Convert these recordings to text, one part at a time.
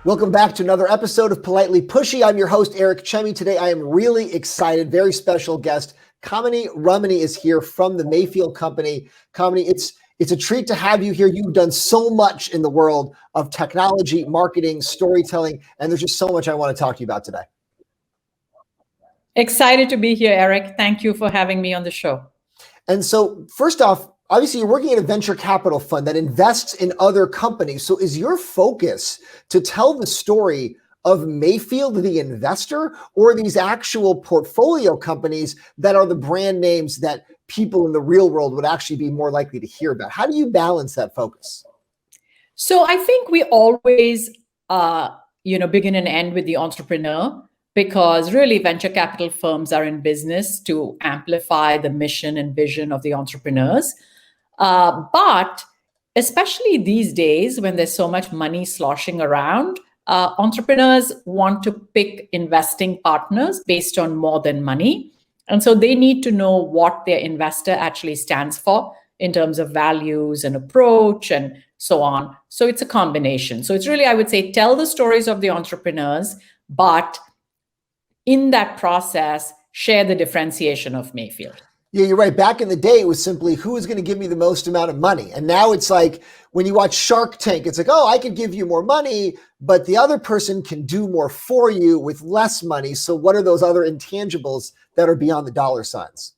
Welcome back to another episode of Politely Pushy. I'm your host, Eric Chemi. Today, I am really excited. Very special guest. Kamini Ramani is here from the Mayfield company. Kamini, it's a treat to have you here. You've done so much in the world of technology, marketing, storytelling, and there's just so much I want to talk to you about today. Excited to be here, Eric. Thank you for having me on the show. And so first off, obviously you're working at a venture capital fund that invests in other companies. So is your focus to tell the story of Mayfield, the investor, or these actual portfolio companies that are the brand names that people in the real world would actually be more likely to hear about? How do you balance that focus? So I think we always, begin and end with the entrepreneur, because really venture capital firms are in business to amplify the mission and vision of the entrepreneurs. But especially these days when there's so much money sloshing around, entrepreneurs want to pick investing partners based on more than money. And so they need to know what their investor actually stands for in terms of values and approach and so on. So it's a combination. So it's really, I would say, tell the stories of the entrepreneurs, but in that process, share the differentiation of Mayfield. Yeah, you're right. Back in the day, it was simply who is going to give me the most amount of money. And now it's like when you watch Shark Tank, it's like, oh, I could give you more money, but the other person can do more for you with less money. So what are those other intangibles that are beyond the dollar signs?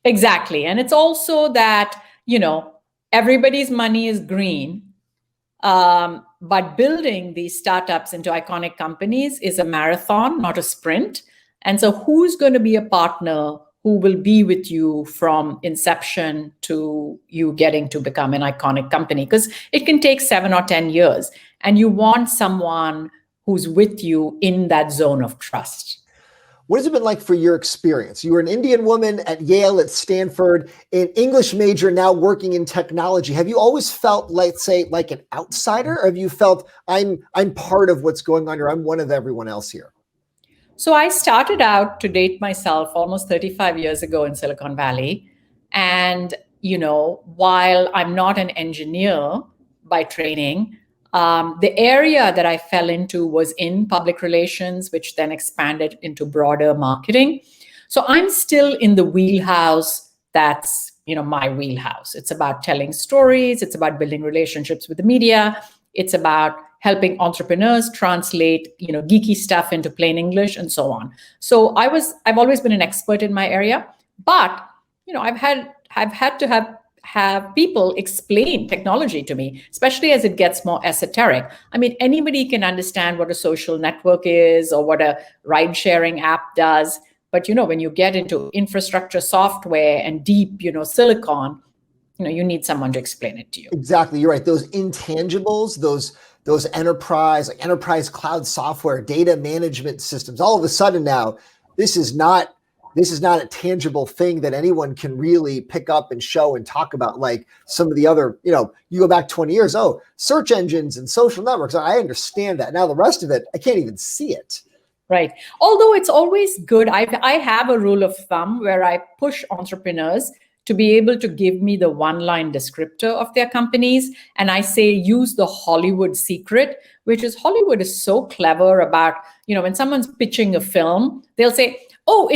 Exactly. And it's also that, everybody's money is green. But building these startups into iconic companies is a marathon, not a sprint. And so who's going to be a partner who will be with you from inception to you getting to become an iconic company? Because it can take 7 or 10 years. And you want someone who's with you in that zone of trust. What has it been like for your experience? You were an Indian woman at Yale, at Stanford, an English major, now working in technology. Have you always felt, let's say, like an outsider? Or have you felt I'm part of what's going on here? I'm one of everyone else here. So I started out, to date myself, almost 35 years ago in Silicon Valley. And, while I'm not an engineer by training, the area that I fell into was in public relations, which then expanded into broader marketing. So I'm still in the wheelhouse that's, my wheelhouse. It's about telling stories. It's about building relationships with the media. It's about helping entrepreneurs translate, geeky stuff into plain English and so on. So I've always been an expert in my area, but, I've had to have people explain technology to me, especially as it gets more esoteric. I mean, anybody can understand what a social network is or what a ride-sharing app does. But, when you get into infrastructure software and deep, silicon, you need someone to explain it to you. Exactly. You're right. Those intangibles, those enterprise cloud software, data management systems, all of a sudden now, this is not a tangible thing that anyone can really pick up and show and talk about like some of the other, you go back 20 years, search engines and social networks. I understand that. Now the rest of it, I can't even see it. Right. Although it's always good. I have a rule of thumb where I push entrepreneurs to be able to give me the one-line descriptor of their companies. And I say, use the Hollywood secret, which is Hollywood is so clever about, when someone's pitching a film, they'll say, oh,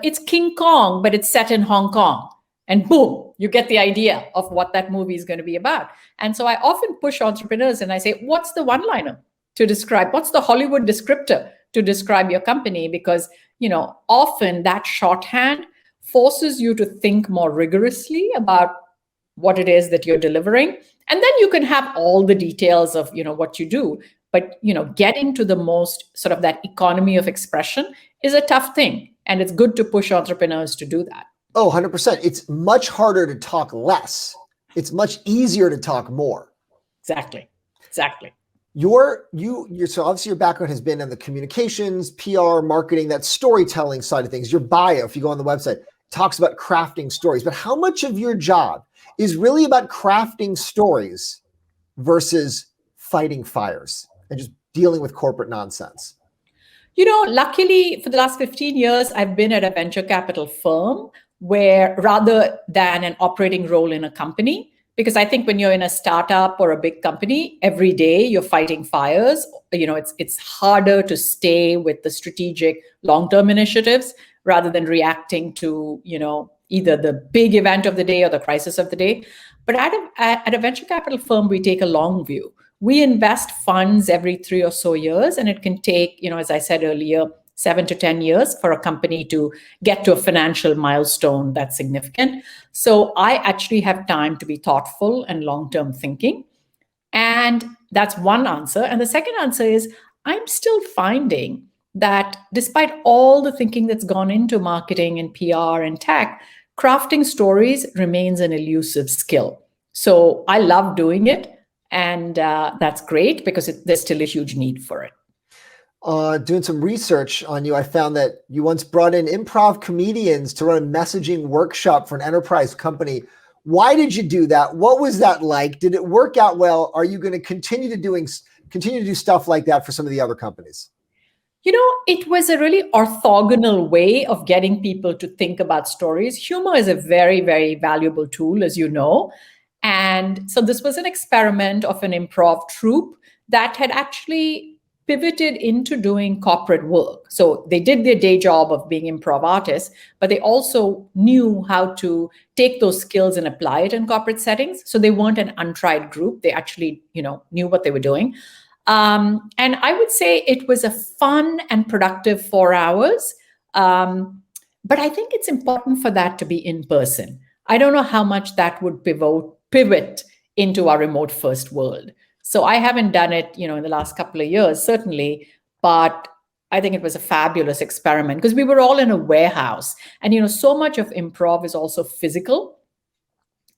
it's King Kong, but it's set in Hong Kong. And boom, you get the idea of what that movie is going to be about. And so I often push entrepreneurs and I say, what's the one-liner to describe? What's the Hollywood descriptor to describe your company? Because, often that shorthand forces you to think more rigorously about what it is that you're delivering. And then you can have all the details of, what you do. But, getting to the most sort of that economy of expression is a tough thing. And it's good to push entrepreneurs to do that. Oh, 100%. It's much harder to talk less. It's much easier to talk more. Exactly. So obviously your background has been in the communications, PR, marketing, that storytelling side of things. Your bio, if you go on the website, talks about crafting stories. But how much of your job is really about crafting stories versus fighting fires and just dealing with corporate nonsense? Luckily for the last 15 years, I've been at a venture capital firm where rather than an operating role in a company, Because I think when you're in a startup or a big company, every day you're fighting fires. It's harder to stay with the strategic long-term initiatives rather than reacting to, either the big event of the day or the crisis of the day. But at a venture capital firm, we take a long view. We invest funds every 3 or so years, and it can take, as I said earlier, 7 to 10 years for a company to get to a financial milestone that's significant. So I actually have time to be thoughtful and long-term thinking. And that's one answer. And the second answer is I'm still finding that despite all the thinking that's gone into marketing and PR and tech, crafting stories remains an elusive skill. So I love doing it. And that's great because there's still a huge need for it. Doing some research on you, I found that you once brought in improv comedians to run a messaging workshop for an enterprise company. Why did you do that? What was that like? Did it work out well? Are you going to continue to do stuff like that for some of the other companies? It was a really orthogonal way of getting people to think about stories. Humor is a very, very valuable tool, as you know. And so this was an experiment of an improv troupe that had actually pivoted into doing corporate work. So they did their day job of being improv artists, but they also knew how to take those skills and apply it in corporate settings. So they weren't an untried group. They actually, knew what they were doing. And I would say it was a fun and productive 4 hours. But I think it's important for that to be in person. I don't know how much that would pivot into our remote first world. So I haven't done it, in the last couple of years, certainly, but I think it was a fabulous experiment because we were all in a warehouse. And, so much of improv is also physical.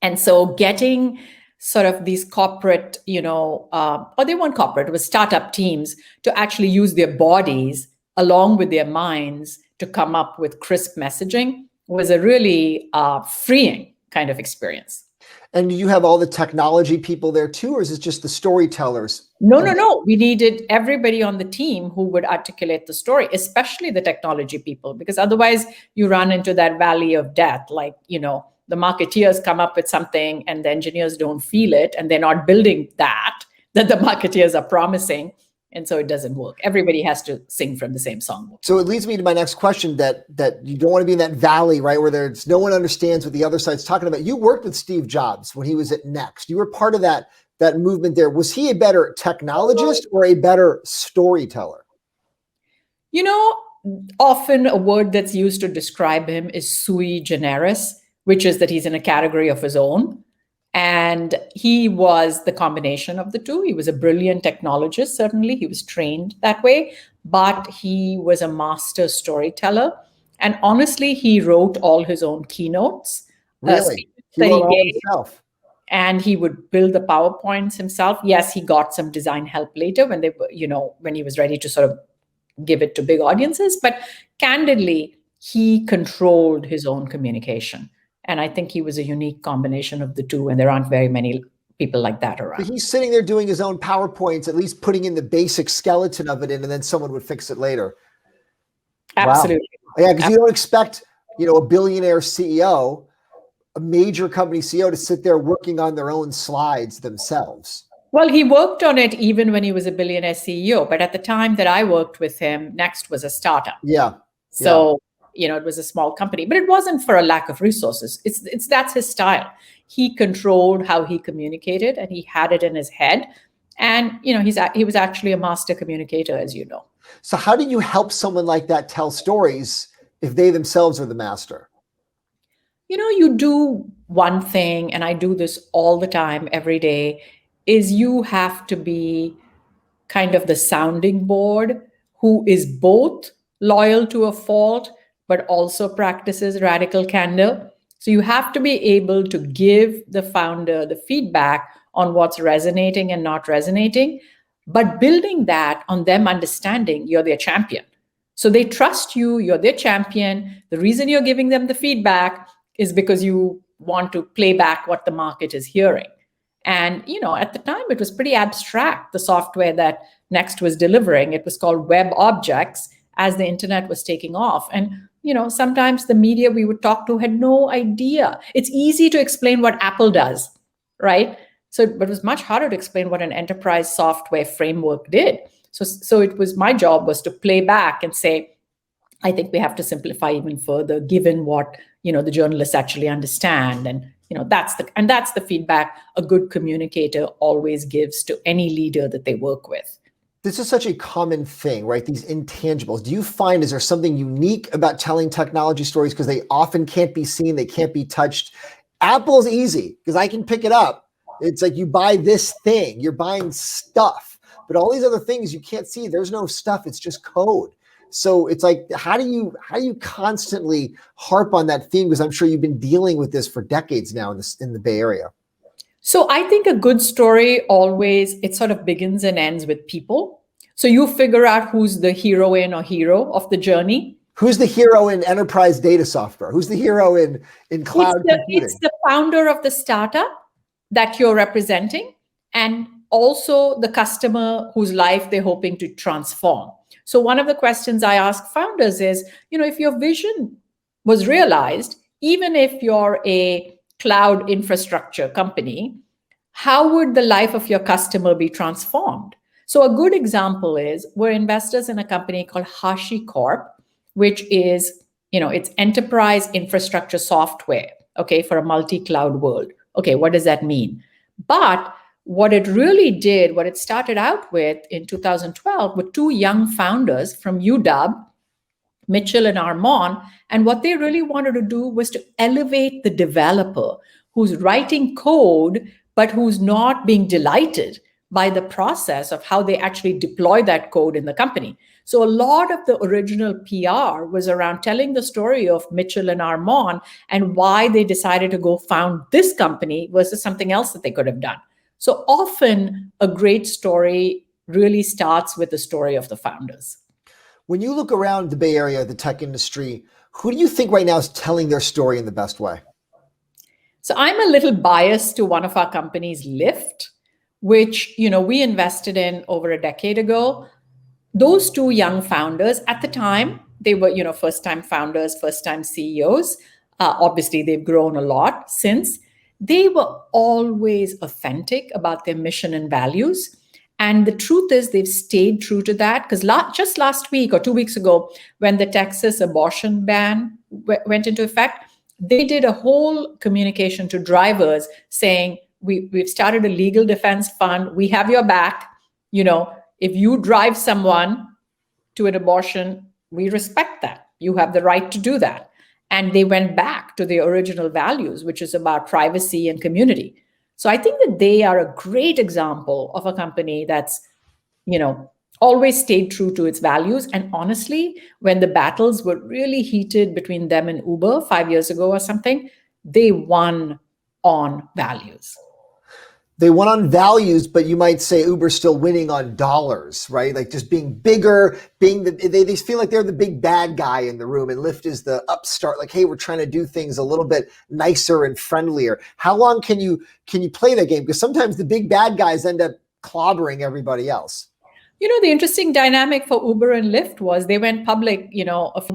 And so getting sort of these corporate, or they weren't corporate, it was startup teams to actually use their bodies along with their minds to come up with crisp messaging was a really freeing kind of experience. And do you have all the technology people there too, or is it just the storytellers? No. We needed everybody on the team who would articulate the story, especially the technology people, because otherwise you run into that valley of death. Like, the marketeers come up with something and the engineers don't feel it and they're not building that the marketeers are promising. And so it doesn't work. Everybody has to sing from the same songbook. So it leads me to my next question that you don't want to be in that valley, right? Where there's no one understands what the other side's talking about. You worked with Steve Jobs when he was at Next. You were part of that movement there. Was he a better technologist or a better storyteller? Often a word that's used to describe him is sui generis, which is that he's in a category of his own. And he was the combination of the two. He was a brilliant technologist, certainly. He was trained that way, but he was a master storyteller. And honestly, he wrote all his own keynotes. Really? He wrote all himself? And he would build the PowerPoints himself. Yes, he got some design help later when when he was ready to sort of give it to big audiences. But candidly, he controlled his own communication. And I think he was a unique combination of the two, and there aren't very many people like that around. But he's sitting there doing his own PowerPoints, at least putting in the basic skeleton of it, and then someone would fix it later. Absolutely. Wow. Yeah, because you don't expect, a billionaire CEO, a major company CEO, to sit there working on their own slides themselves. Well, he worked on it even when he was a billionaire CEO. But at the time that I worked with him, Next was a startup. Yeah. So it was a small company, but it wasn't for a lack of resources. That's his style. He controlled how he communicated, and he had it in his head. And he was actually a master communicator, as you know. So how do you help someone like that tell stories if they themselves are the master? You do one thing, and I do this all the time, every day, is you have to be kind of the sounding board who is both loyal to a fault but also practices radical candor. So you have to be able to give the founder the feedback on what's resonating and not resonating, but building that on them understanding you're their champion. So they trust you, you're their champion. The reason you're giving them the feedback is because you want to play back what the market is hearing. And, at the time, it was pretty abstract, the software that Next was delivering. It was called Web Objects as the internet was taking off. And, sometimes the media we would talk to had no idea. It's easy to explain what Apple does. right? So, but it was much harder to explain what an enterprise software framework did. So it was my job was to play back and say, I think we have to simplify even further, given what the journalists actually understand, and that's the feedback a good communicator always gives to any leader that they work with. This is such a common thing, right? These intangibles. Do you find, is there something unique about telling technology stories because they often can't be seen, they can't be touched? Apple's easy because I can pick it up. It's like you buy this thing, you're buying stuff, but all these other things you can't see. There's no stuff. It's just code. So it's like, how do you constantly harp on that theme? Because I'm sure you've been dealing with this for decades now in the Bay Area. So I think a good story always, it sort of begins and ends with people. So you figure out who's the heroine or hero of the journey. Who's the hero in enterprise data software? Who's the hero in cloud computing? It's the founder of the startup that you're representing, and also the customer whose life they're hoping to transform. So one of the questions I ask founders is, if your vision was realized, even if you're a cloud infrastructure company, how would the life of your customer be transformed? So a good example is we're investors in a company called HashiCorp, which is, it's enterprise infrastructure software, okay, for a multi-cloud world. Okay, what does that mean? But what it really did, what it started out with in 2012 were two young founders from UW, Mitchell and Armon. And what they really wanted to do was to elevate the developer who's writing code, but who's not being delighted by the process of how they actually deploy that code in the company. So a lot of the original PR was around telling the story of Mitchell and Armon and why they decided to go found this company versus something else that they could have done. So often a great story really starts with the story of the founders. When you look around the Bay Area, the tech industry, who do you think right now is telling their story in the best way? So I'm a little biased to one of our companies, Lyft, which we invested in over a decade ago. Those two young founders at the time, they were first-time founders, first-time CEOs. Obviously, they've grown a lot since. They were always authentic about their mission and values. And the truth is they've stayed true to that, because just last week or 2 weeks ago, when the Texas abortion ban went into effect, they did a whole communication to drivers saying, we've started a legal defense fund. We have your back. If you drive someone to an abortion, we respect that. You have the right to do that. And they went back to their original values, which is about privacy and community. So I think that they are a great example of a company that's, always stayed true to its values. And honestly, when the battles were really heated between them and Uber 5 years ago or something, they won on values. They won on values, but you might say Uber's still winning on dollars, right? Like just being bigger, they feel like they're the big bad guy in the room, and Lyft is the upstart. Like, hey, we're trying to do things a little bit nicer and friendlier. How long can you play that game? Because sometimes the big bad guys end up clobbering everybody else. The interesting dynamic for Uber and Lyft was they went public,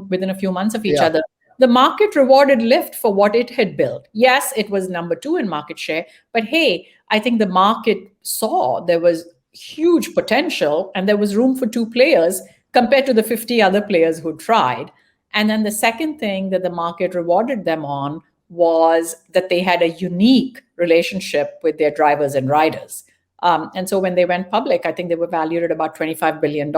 within a few months of each other. The market rewarded Lyft for what it had built. Yes, it was number 2 in market share, but hey, I think the market saw there was huge potential and there was room for 2 players compared to the 50 other players who tried. And then the second thing that the market rewarded them on was that they had a unique relationship with their drivers and riders. And so when they went public, I think they were valued at about $25 billion,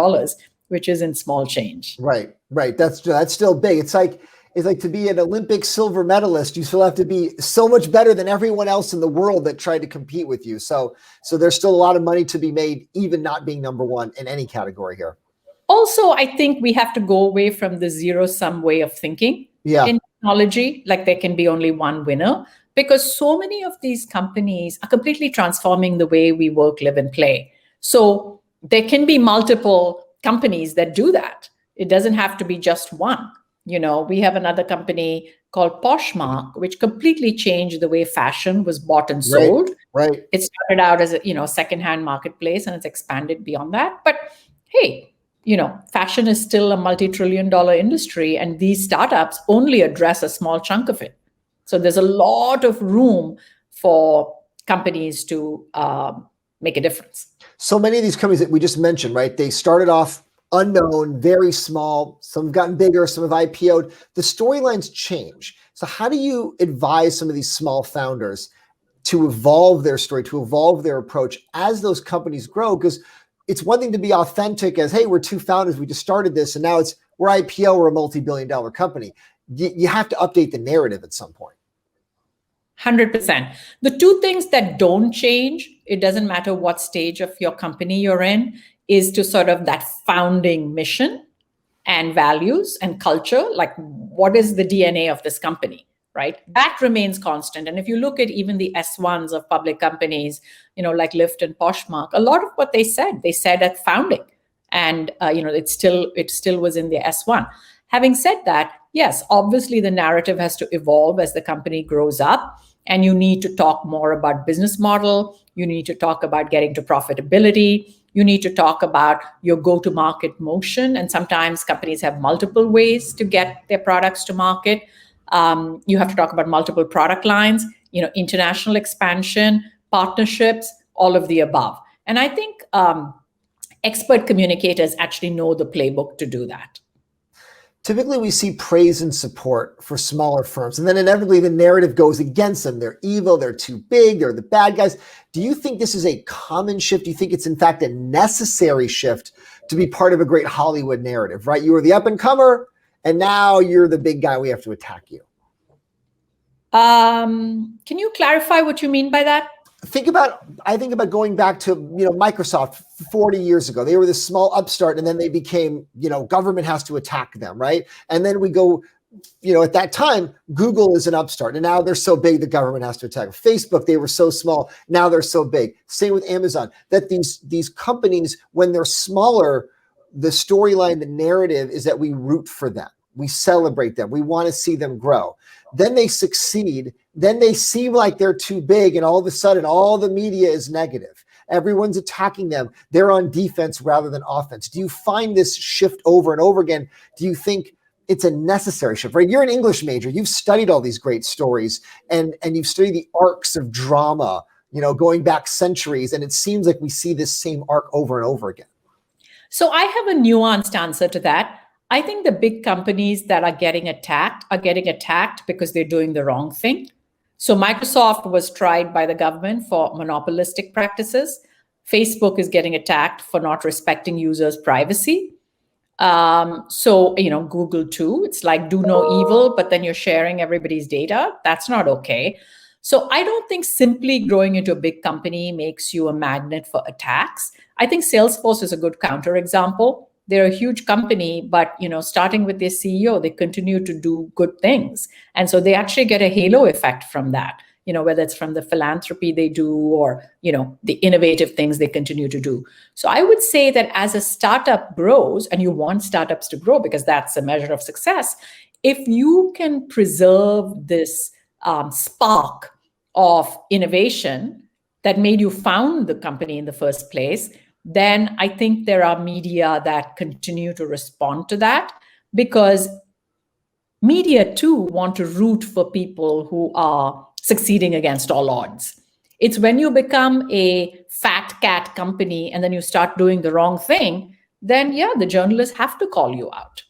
which isn't small change. Right. That's still big. It's like to be an Olympic silver medalist, you still have to be so much better than everyone else in the world that tried to compete with you. So there's still a lot of money to be made, even not being number 1 in any category here. Also, I think we have to go away from the zero-sum way of thinking in technology, like there can be only one winner, because so many of these companies are completely transforming the way we work, live, and play. So there can be multiple companies that do that. It doesn't have to be just one. We have another company called Poshmark, which completely changed the way fashion was bought and sold. Right. It started out as a secondhand marketplace, and it's expanded beyond that. But hey, fashion is still a multi-trillion-dollar industry, and these startups only address a small chunk of it. So there's a lot of room for companies to make a difference. So many of these companies that we just mentioned, right? They started off unknown, very small. Some have gotten bigger, some have IPO'd. The storylines change. So how do you advise some of these small founders to evolve their story, to evolve their approach as those companies grow? Because it's one thing to be authentic as, hey, we're two founders, we just started this, and now we're IPO, we're a multi-billion-dollar company. You have to update the narrative at some point. 100%. The two things that don't change, it doesn't matter what stage of your company you're in, is to sort of that founding mission and values and culture. Like, what is the DNA of this company, right? That remains constant. And if you look at even the S1s of public companies, like Lyft and Poshmark, a lot of what they said at founding. And, it still was in the S1. Having said that, yes, obviously the narrative has to evolve as the company grows up, and you need to talk more about business model. You need to talk about getting to profitability. You need to talk about your go-to-market motion. And sometimes companies have multiple ways to get their products to market. You have to talk about multiple product lines, international expansion, partnerships, all of the above. And I think expert communicators actually know the playbook to do that. Typically, we see praise and support for smaller firms, and then inevitably the narrative goes against them. They're evil, they're too big, they're the bad guys. Do you think this is a common shift? Do you think it's in fact a necessary shift to be part of a great Hollywood narrative, right? You were the up and comer, and now you're the big guy, we have to attack you. Can you clarify what you mean by that? I think about going back to, Microsoft 40 years ago. They were this small upstart, and then they became, government has to attack them, right? And then we go, at that time, Google is an upstart, and now they're so big the government has to attack them. Facebook, they were so small, now they're so big. Same with Amazon. That these companies, when they're smaller, the storyline, the narrative is that we root for them. We celebrate them. We want to see them grow. Then they succeed. Then they seem like they're too big, and all of a sudden, all the media is negative. Everyone's attacking them. They're on defense rather than offense. Do you find this shift over and over again? Do you think it's a necessary shift, right? You're an English major. You've studied all these great stories, and you've studied the arcs of drama, going back centuries, and it seems like we see this same arc over and over again. So I have a nuanced answer to that. I think the big companies that are getting attacked because they're doing the wrong thing. So Microsoft was tried by the government for monopolistic practices. Facebook is getting attacked for not respecting users' privacy. So Google too. It's like do no evil, but then you're sharing everybody's data. That's not okay. So I don't think simply growing into a big company makes you a magnet for attacks. I think Salesforce is a good counterexample. They're a huge company, but starting with their CEO, they continue to do good things. And so they actually get a halo effect from that, whether it's from the philanthropy they do or, the innovative things they continue to do. So I would say that as a startup grows, and you want startups to grow because that's a measure of success, if you can preserve this spark of innovation that made you found the company in the first place, then I think there are media that continue to respond to that, because media too want to root for people who are succeeding against all odds. It's when you become a fat cat company and then you start doing the wrong thing, then the journalists have to call you out.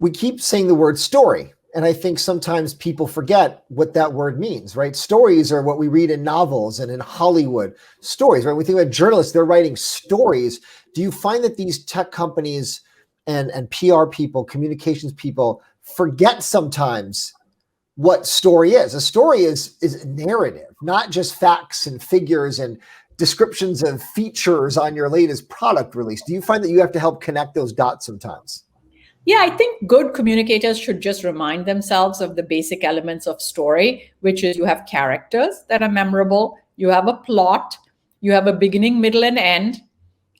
We keep saying the word story, and I think sometimes people forget what that word means, right? Stories are what we read in novels and in Hollywood stories, right? We think about journalists, they're writing stories. Do you find that these tech companies and PR people, communications people, forget sometimes what story is? A story is a narrative, not just facts and figures and descriptions of features on your latest product release. Do you find that you have to help connect those dots sometimes? Yeah, I think good communicators should just remind themselves of the basic elements of story, which is you have characters that are memorable, you have a plot, you have a beginning, middle, and end.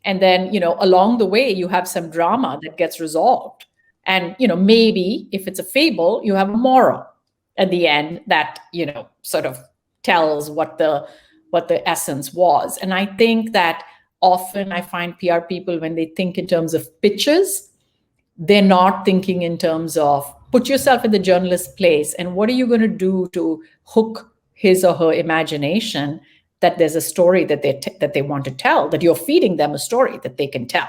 And then, along the way, you have some drama that gets resolved. And, maybe if it's a fable, you have a moral at the end that, sort of tells what the essence was. And I think that often I find PR people, when they think in terms of pitches, they're not thinking in terms of put yourself in the journalist's place and what are you going to do to hook his or her imagination that there's a story that they want to tell, that you're feeding them a story that they can tell.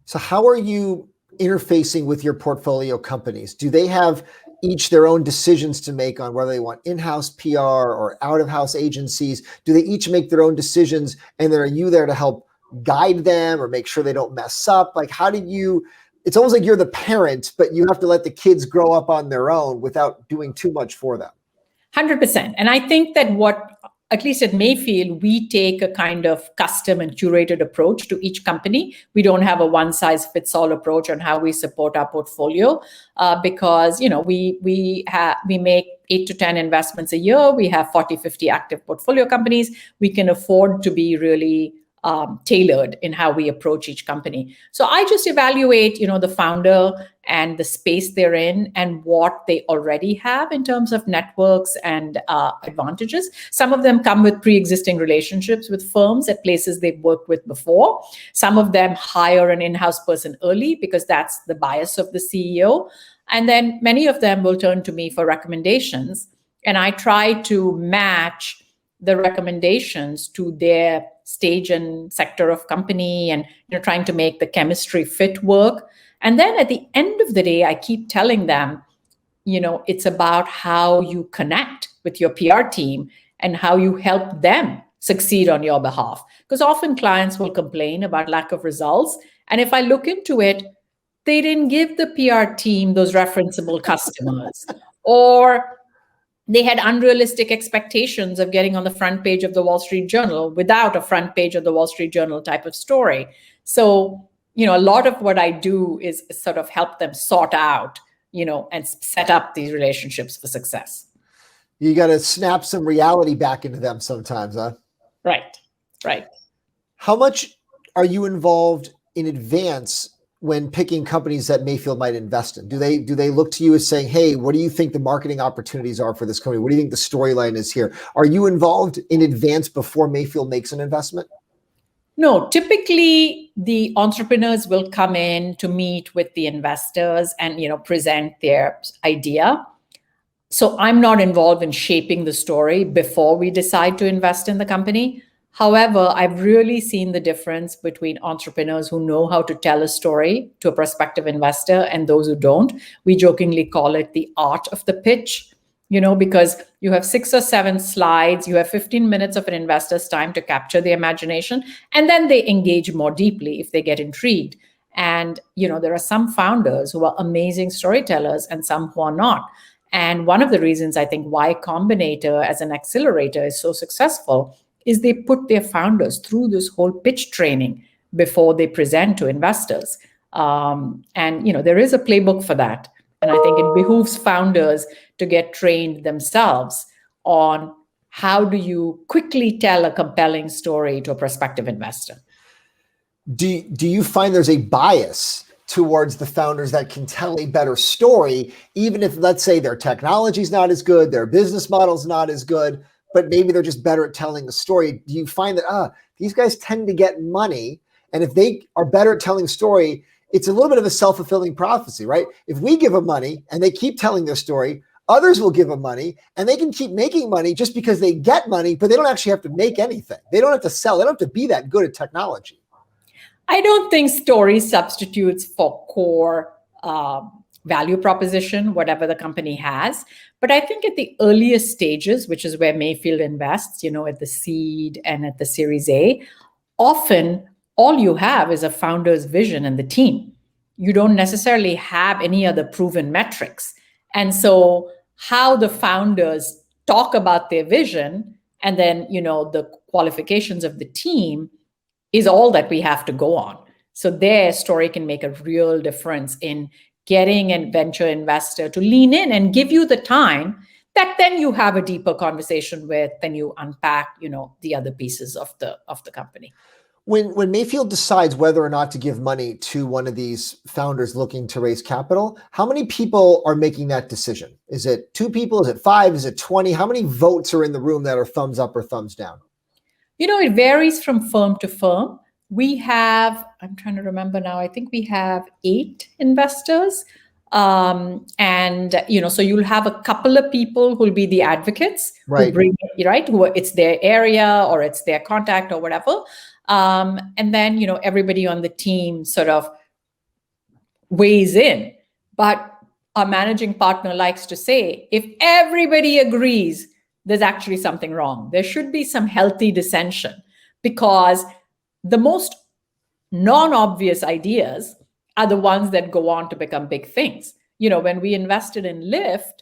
So how are you interfacing with your portfolio companies? Do they have each their own decisions to make on whether they want in-house PR or out-of-house agencies? Do they each make their own decisions, and then are you there to help guide them or make sure they don't mess up? Like, how do you, it's almost like you're the parent, but you have to let the kids grow up on their own without doing too much for them. 100%. And I think that at least at Mayfield, we take a kind of custom and curated approach to each company. We don't have a one-size-fits-all approach on how we support our portfolio because, we make 8 to 10 investments a year. We have 40, 50 active portfolio companies. We can afford to be really tailored in how we approach each company. So I just evaluate, the founder and the space they're in and what they already have in terms of networks and advantages. Some of them come with pre-existing relationships with firms at places they've worked with before. Some of them hire an in-house person early because that's the bias of the CEO. And then many of them will turn to me for recommendations. And I try to match the recommendations to their stage and sector of company and trying to make the chemistry fit work. And then at the end of the day, I keep telling them, it's about how you connect with your PR team and how you help them succeed on your behalf. Because often clients will complain about lack of results. And if I look into it, they didn't give the PR team those referenceable customers, or they had unrealistic expectations of getting on the front page of the Wall Street Journal without a front page of the Wall Street Journal type of story. So, a lot of what I do is sort of help them sort out, and set up these relationships for success. You got to snap some reality back into them sometimes, huh? Right. How much are you involved in advance when picking companies that Mayfield might invest in? Do they look to you as saying, hey, what do you think the marketing opportunities are for this company? What do you think the storyline is here? Are you involved in advance before Mayfield makes an investment? No, typically the entrepreneurs will come in to meet with the investors and, present their idea. So I'm not involved in shaping the story before we decide to invest in the company. However, I've really seen the difference between entrepreneurs who know how to tell a story to a prospective investor and those who don't. We jokingly call it the art of the pitch, because you have 6 or 7 slides, you have 15 minutes of an investor's time to capture the imagination, and then they engage more deeply if they get intrigued. And, there are some founders who are amazing storytellers and some who are not. And one of the reasons I think Y Combinator as an accelerator is so successful is they put their founders through this whole pitch training before they present to investors. And, there is a playbook for that. And I think it behooves founders to get trained themselves on how do you quickly tell a compelling story to a prospective investor. Do you find there's a bias towards the founders that can tell a better story, even if, let's say, their technology's not as good, their business model's not as good, but maybe they're just better at telling the story? Do you find that, these guys tend to get money, and if they are better at telling story, it's a little bit of a self-fulfilling prophecy, right? If we give them money and they keep telling their story, others will give them money and they can keep making money just because they get money, but they don't actually have to make anything. They don't have to sell. They don't have to be that good at technology. I don't think story substitutes for core value proposition, whatever the company has. But I think at the earliest stages, which is where Mayfield invests, at the seed and at the Series A, often all you have is a founder's vision and the team. You don't necessarily have any other proven metrics. And so how the founders talk about their vision and then, the qualifications of the team is all that we have to go on. So their story can make a real difference in getting a venture investor to lean in and give you the time that then you have a deeper conversation with, then you unpack, the other pieces of the company. When Mayfield decides whether or not to give money to one of these founders looking to raise capital, how many people are making that decision? Is it 2 people? Is it 5? Is it 20? How many votes are in the room that are thumbs up or thumbs down? It varies from firm to firm. We have, I'm trying to remember now, I think we have 8 investors. So you'll have a couple of people who'll be the advocates who Right. bring it, right? Who it's their area or it's their contact or whatever. And then, everybody on the team sort of weighs in. But our managing partner likes to say, if everybody agrees, there's actually something wrong. There should be some healthy dissension, because the most non-obvious ideas are the ones that go on to become big things. When we invested in Lyft,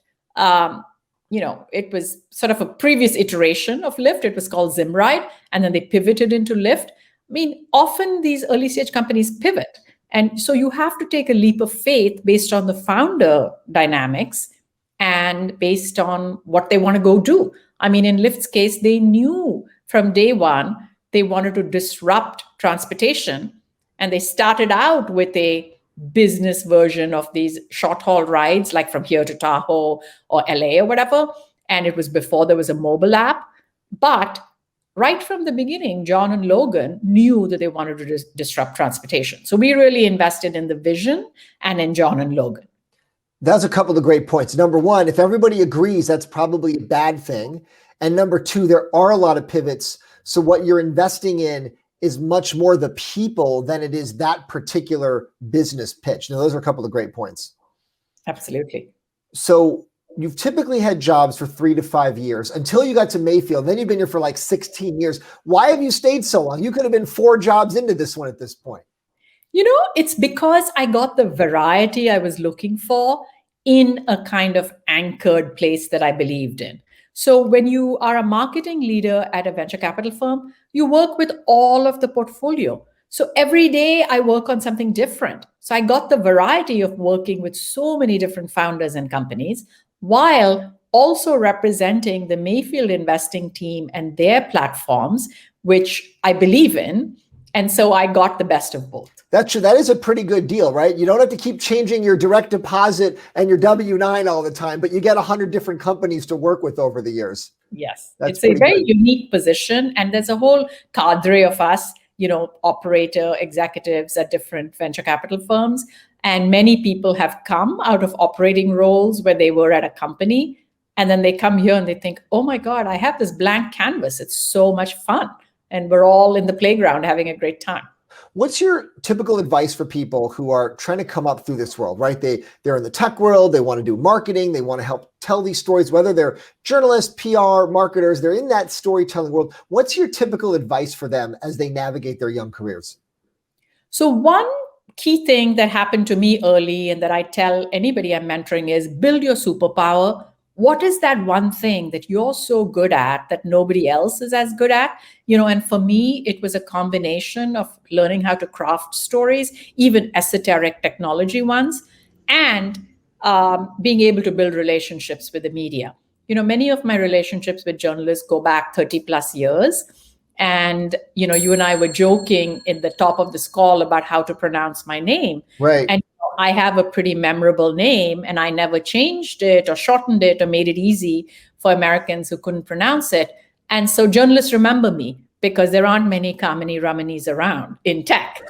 it was sort of a previous iteration of Lyft. It was called Zimride, and then they pivoted into Lyft. I mean, often these early stage companies pivot. And so you have to take a leap of faith based on the founder dynamics and based on what they want to go do. I mean, in Lyft's case, they knew from day one they wanted to disrupt transportation. And they started out with a business version of these short haul rides, like from here to Tahoe or LA or whatever. And it was before there was a mobile app. But right from the beginning, John and Logan knew that they wanted to disrupt transportation. So we really invested in the vision and in John and Logan. That's a couple of great points. Number one, if everybody agrees, that's probably a bad thing. And number two, there are a lot of pivots. So what you're investing in is much more the people than it is that particular business pitch. Now, those are a couple of great points. Absolutely. So you've typically had jobs for 3 to 5 years until you got to Mayfield. Then you've been here for like 16 years. Why have you stayed so long? You could have been 4 jobs into this one at this point. It's because I got the variety I was looking for in a kind of anchored place that I believed in. So when you are a marketing leader at a venture capital firm, you work with all of the portfolio. So every day I work on something different. So I got the variety of working with so many different founders and companies, while also representing the Mayfield investing team and their platforms, which I believe in. And so I got the best of both. That is a pretty good deal, right? You don't have to keep changing your direct deposit and your W-9 all the time, but you get 100 different companies to work with over the years. Yes, it's a very unique position. And there's a whole cadre of us, operator executives at different venture capital firms. And many people have come out of operating roles where they were at a company. And then they come here and they think, oh my God, I have this blank canvas. It's so much fun. And we're all in the playground having a great time. What's your typical advice for people who are trying to come up through this world, right? They're in the tech world, they want to do marketing, they want to help tell these stories, whether they're journalists, PR, marketers, they're in that storytelling world. What's your typical advice for them as they navigate their young careers? So one key thing that happened to me early and that I tell anybody I'm mentoring is build your superpower. What is that one thing that you're so good at that nobody else is as good at? And for me, it was a combination of learning how to craft stories, even esoteric technology ones, and being able to build relationships with the media. Many of my relationships with journalists go back 30 plus years. And, you and I were joking in the top of this call about how to pronounce my name. Right. And I have a pretty memorable name, and I never changed it or shortened it or made it easy for Americans who couldn't pronounce it. And so journalists remember me because there aren't many Kamini Ramanis around in tech.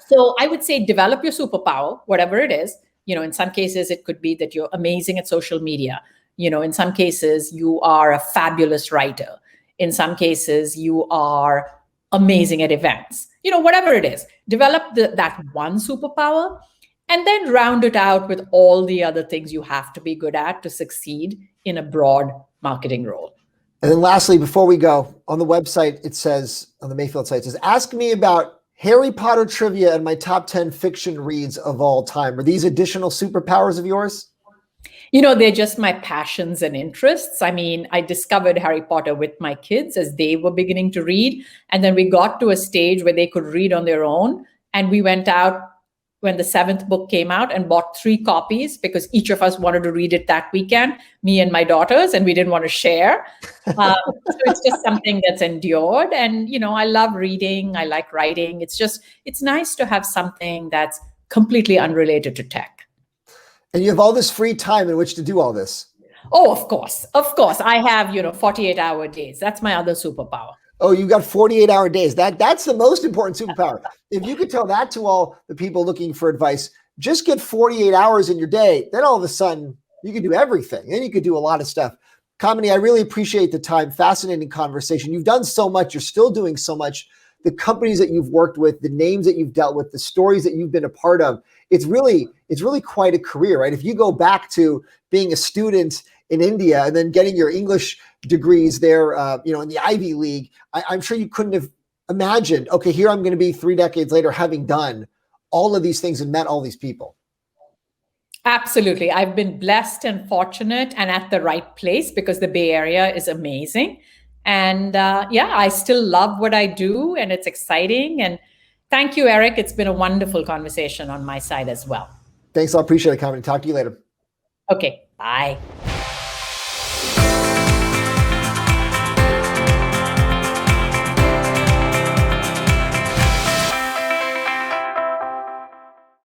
So I would say develop your superpower, whatever it is. In some cases, it could be that you're amazing at social media. In some cases, you are a fabulous writer. In some cases, you are amazing at events. Whatever it is, develop that one superpower and then round it out with all the other things you have to be good at to succeed in a broad marketing role. And then lastly, before we go, on the website, it says, on the Mayfield site, it says, ask me about Harry Potter trivia and my top 10 fiction reads of all time. Are these additional superpowers of yours? They're just my passions and interests. I mean, I discovered Harry Potter with my kids as they were beginning to read. And then we got to a stage where they could read on their own. And we went out when the 7th book came out and bought 3 copies because each of us wanted to read it that weekend, me and my daughters, and we didn't want to share. So it's just something that's endured. And, I love reading. I like writing. It's nice to have something that's completely unrelated to tech. And you have all this free time in which to do all this. Oh, of course. I have, 48-hour days. That's my other superpower. Oh, you got 48-hour days. That's the most important superpower. If you could tell that to all the people looking for advice, just get 48 hours in your day. Then all of a sudden you can do everything. Then you could do a lot of stuff. Kamini, I really appreciate the time. Fascinating conversation. You've done so much. You're still doing so much. The companies that you've worked with, the names that you've dealt with, the stories that you've been a part of. It's really quite a career, right? If you go back to being a student in India and then getting your English degrees there, in the Ivy League, I'm sure you couldn't have imagined, okay, here I'm going to be 3 decades later, having done all of these things and met all these people. Absolutely. I've been blessed and fortunate and at the right place because the Bay Area is amazing. And I still love what I do and it's exciting. And thank you, Eric. It's been a wonderful conversation on my side as well. Thanks. I appreciate it, Kamini. Talk to you later. Okay. Bye.